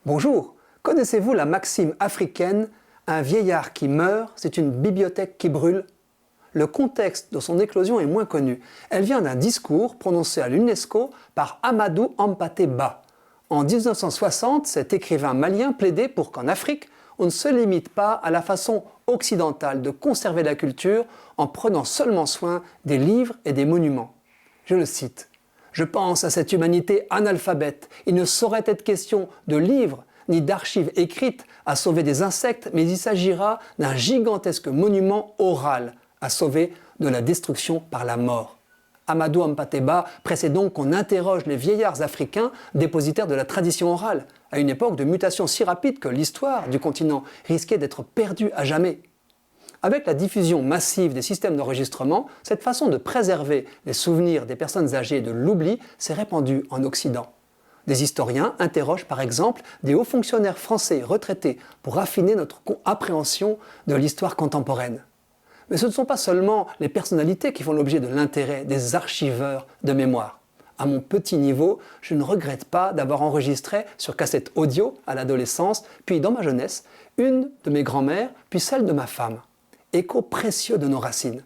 Bonjour, connaissez-vous la maxime africaine « Un vieillard qui meurt, c'est une bibliothèque qui brûle » ? Le contexte de son éclosion est moins connu. Elle vient d'un discours prononcé à l'UNESCO par Amadou Hampâté Bâ. En 1960, cet écrivain malien plaidait pour qu'en Afrique, on ne se limite pas à la façon occidentale de conserver la culture en prenant seulement soin des livres et des monuments. Je le cite. Je pense à cette humanité analphabète. Il ne saurait être question de livres ni d'archives écrites à sauver des insectes, mais il s'agira d'un gigantesque monument oral à sauver de la destruction par la mort. Amadou Hampâté Bâ pressait donc qu'on interroge les vieillards africains dépositaires de la tradition orale, à une époque de mutation si rapide que l'histoire du continent risquait d'être perdue à jamais. Avec la diffusion massive des systèmes d'enregistrement, cette façon de préserver les souvenirs des personnes âgées de l'oubli s'est répandue en Occident. Des historiens interrogent par exemple des hauts fonctionnaires français retraités pour affiner notre appréhension de l'histoire contemporaine. Mais ce ne sont pas seulement les personnalités qui font l'objet de l'intérêt des archiveurs de mémoire. À mon petit niveau, je ne regrette pas d'avoir enregistré sur cassette audio à l'adolescence, puis dans ma jeunesse, une de mes grand-mères, puis celle de ma femme. Écho précieux de nos racines.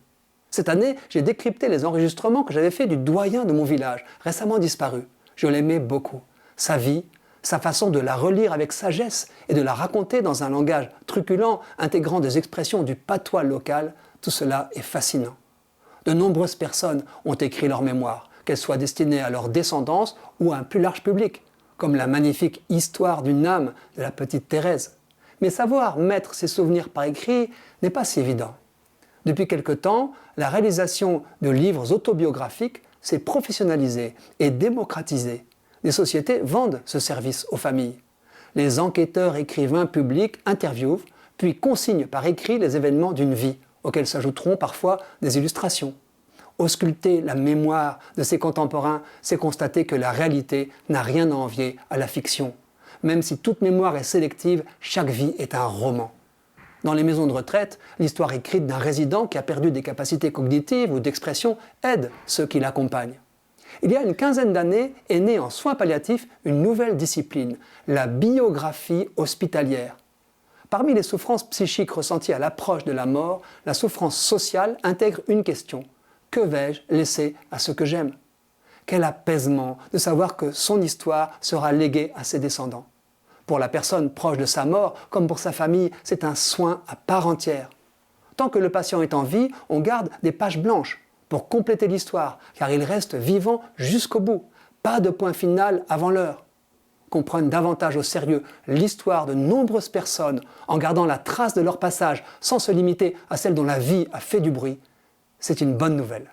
Cette année, j'ai décrypté les enregistrements que j'avais faits du doyen de mon village, récemment disparu. Je l'aimais beaucoup. Sa vie, sa façon de la relire avec sagesse et de la raconter dans un langage truculent, intégrant des expressions du patois local, tout cela est fascinant. De nombreuses personnes ont écrit leurs mémoires, qu'elles soient destinées à leur descendance ou à un plus large public, comme la magnifique Histoire d'une âme de la petite Thérèse. Mais savoir mettre ses souvenirs par écrit n'est pas si évident. Depuis quelque temps, la réalisation de livres autobiographiques s'est professionnalisée et démocratisée. Les sociétés vendent ce service aux familles. Les enquêteurs écrivains publics interviewent, puis consignent par écrit les événements d'une vie, auxquels s'ajouteront parfois des illustrations. Ausculter la mémoire de ses contemporains, c'est constater que la réalité n'a rien à envier à la fiction. Même si toute mémoire est sélective, chaque vie est un roman. Dans les maisons de retraite, l'histoire écrite d'un résident qui a perdu des capacités cognitives ou d'expression aide ceux qui l'accompagnent. Il y a une quinzaine d'années est née en soins palliatifs une nouvelle discipline, la biographie hospitalière. Parmi les souffrances psychiques ressenties à l'approche de la mort, la souffrance sociale intègre une question. Que vais-je laisser à ceux que j'aime ? Quel apaisement de savoir que son histoire sera léguée à ses descendants. Pour la personne proche de sa mort, comme pour sa famille, c'est un soin à part entière. Tant que le patient est en vie, on garde des pages blanches pour compléter l'histoire, car il reste vivant jusqu'au bout. Pas de point final avant l'heure. Qu'on prenne davantage au sérieux l'histoire de nombreuses personnes en gardant la trace de leur passage sans se limiter à celle dont la vie a fait du bruit, c'est une bonne nouvelle.